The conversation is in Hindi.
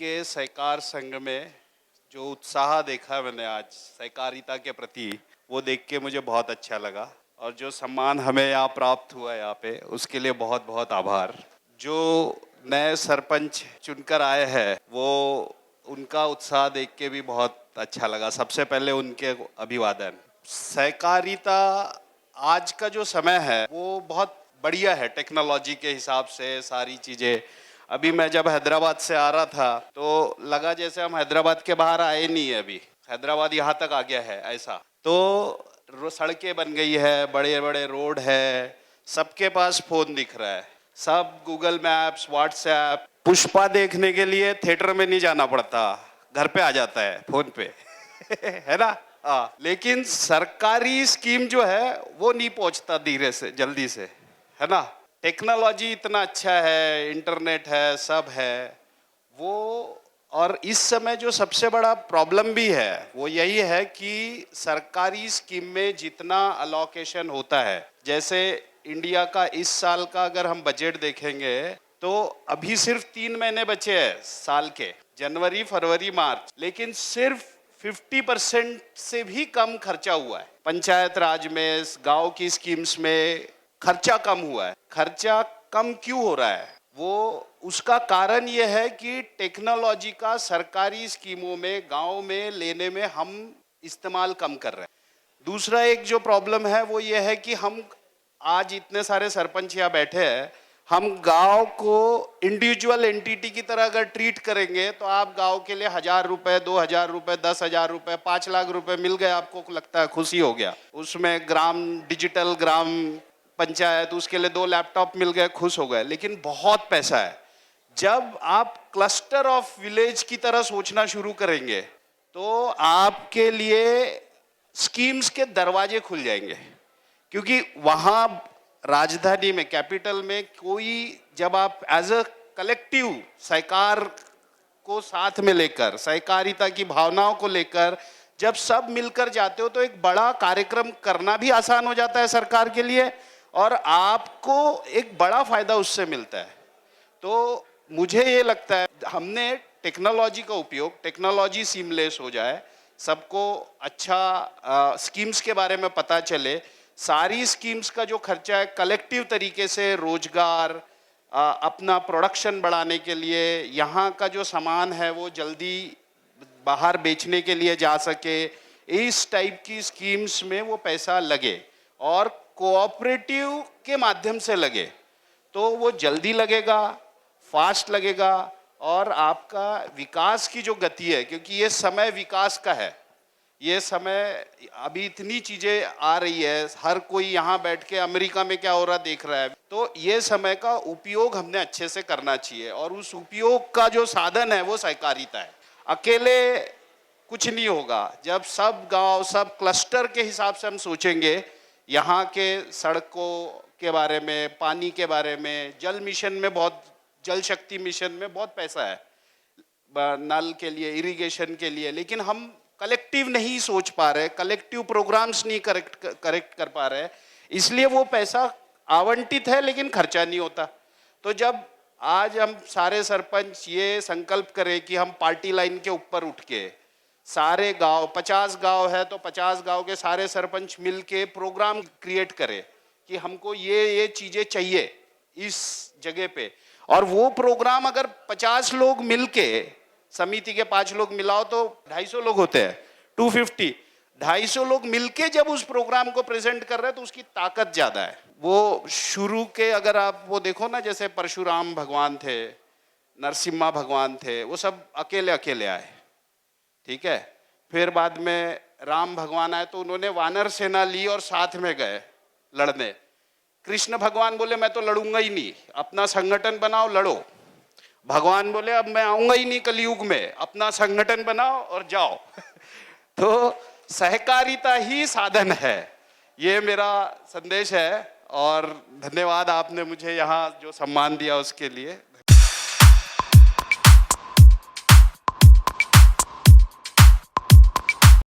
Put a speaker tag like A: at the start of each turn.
A: आपके सहकार संघ में जो उत्साह देखा मैंने आज सहकारिता के प्रति, वो देख के मुझे बहुत अच्छा लगा। और जो सम्मान हमें यहाँ प्राप्त हुआ यहाँ पे, उसके लिए बहुत बहुत आभार। जो नए सरपंच चुनकर आए हैं, वो उनका उत्साह देख के भी बहुत अच्छा लगा। सबसे पहले उनके अभिवादन। सहकारिता आज का जो समय है वो बहुत बढ़िया है टेक्नोलॉजी के हिसाब से, सारी चीज़ें। अभी मैं जब हैदराबाद से आ रहा था तो लगा जैसे हम हैदराबाद के बाहर आए नहीं है, अभी हैदराबाद यहाँ तक आ गया है ऐसा। तो सड़कें बन गई है, बड़े बड़े रोड है, सबके पास फोन दिख रहा है, सब गूगल मैप्स, व्हाट्सएप। पुष्पा देखने के लिए थिएटर में नहीं जाना पड़ता, घर पे आ जाता है फोन पे है ना। हाँ, लेकिन सरकारी स्कीम जो है वो नहीं पहुंचता धीरे से, जल्दी से, है ना। टेक्नोलॉजी इतना अच्छा है, इंटरनेट है, सब है वो। और इस समय जो सबसे बड़ा प्रॉब्लम भी है वो यही है कि सरकारी स्कीम में जितना अलोकेशन होता है, जैसे इंडिया का इस साल का अगर हम बजट देखेंगे तो अभी सिर्फ 3 महीने बचे हैं साल के, जनवरी, फरवरी, मार्च, लेकिन सिर्फ 50% से भी कम खर्चा हुआ है। पंचायत राज में, गांव की स्कीम्स में खर्चा कम हुआ है। खर्चा कम क्यों हो रहा है? वो उसका कारण ये है कि टेक्नोलॉजी का सरकारी स्कीमों में, गांव में लेने में हम इस्तेमाल कम कर रहे हैं। दूसरा एक जो प्रॉब्लम है वो ये है कि हम आज इतने सारे सरपंच यहाँ बैठे हैं, हम गांव को इंडिविजुअल एंटिटी की तरह अगर ट्रीट करेंगे तो आप गांव के लिए 1000 रुपए, 2000 रुपए, 10,000 रुपए, 5 लाख रुपए मिल गए, आपको लगता है खुशी हो गया। उसमें ग्राम डिजिटल ग्राम पंचायत, उसके लिए 2 लैपटॉप मिल गए, खुश हो गए। लेकिन बहुत पैसा है। जब आप क्लस्टर ऑफ विलेज की तरह सोचना शुरू करेंगे तो आपके लिए स्कीम्स के दरवाजे खुल जाएंगे, क्योंकि वहां राजधानी में, कैपिटल में कोई, जब आप एज अ कलेक्टिव सहकार को साथ में लेकर, सहकारिता की भावनाओं को लेकर जब सब मिलकर जाते हो तो एक बड़ा कार्यक्रम करना भी आसान हो जाता है सरकार के लिए, और आपको एक बड़ा फायदा उससे मिलता है। तो मुझे ये लगता है हमने टेक्नोलॉजी का उपयोग, टेक्नोलॉजी सीमलेस हो जाए, सबको अच्छा स्कीम्स के बारे में पता चले, सारी स्कीम्स का जो खर्चा है कलेक्टिव तरीके से रोजगार, अपना प्रोडक्शन बढ़ाने के लिए, यहाँ का जो सामान है वो जल्दी बाहर बेचने के लिए जा सके, इस टाइप की स्कीम्स में वो पैसा लगे और कोऑपरेटिव के माध्यम से लगे तो वो जल्दी लगेगा, फास्ट लगेगा, और आपका विकास की जो गति है, क्योंकि ये समय विकास का है, ये समय अभी इतनी चीजें आ रही है, हर कोई यहाँ बैठ के अमेरिका में क्या हो रहा देख रहा है, तो ये समय का उपयोग हमने अच्छे से करना चाहिए। और उस उपयोग का जो साधन है वो सहकारिता है। अकेले कुछ नहीं होगा। जब सब गांव, सब क्लस्टर के हिसाब से हम सोचेंगे, यहाँ के सड़कों के बारे में, पानी के बारे में, जल मिशन में बहुत, जल शक्ति मिशन में बहुत पैसा है, नल के लिए, इरिगेशन के लिए, लेकिन हम कलेक्टिव नहीं सोच पा रहे, कलेक्टिव प्रोग्राम्स नहीं करेक्ट कर पा रहे, इसलिए वो पैसा आवंटित है लेकिन खर्चा नहीं होता। तो जब आज हम सारे सरपंच ये संकल्प करें कि हम पार्टी लाइन के ऊपर उठ के सारे गांव, 50 गांव है तो 50 गांव के सारे सरपंच मिलके प्रोग्राम क्रिएट करें कि हमको ये चीजें चाहिए इस जगह पे, और वो प्रोग्राम अगर 50 लोग मिलके, समिति के 5 लोग मिलाओ तो 250 लोग होते हैं, 250, 250 लोग मिलके जब उस प्रोग्राम को प्रेजेंट कर रहे हैं तो उसकी ताकत ज्यादा है। वो शुरू के अगर आप वो देखो ना, जैसे परशुराम भगवान थे, नरसिम्हा भगवान थे, वो सब अकेले अकेले आए, ठीक है। फिर बाद में राम भगवान आए तो उन्होंने वानर सेना ली और साथ में गए लड़ने। कृष्ण भगवान बोले मैं तो लड़ूंगा ही नहीं, अपना संगठन बनाओ, लड़ो। भगवान बोले अब मैं आऊंगा ही नहीं कलयुग में, अपना संगठन बनाओ और जाओ तो सहकारिता ही साधन है, ये मेरा संदेश है। और धन्यवाद आपने मुझे यहाँ जो सम्मान दिया उसके लिए।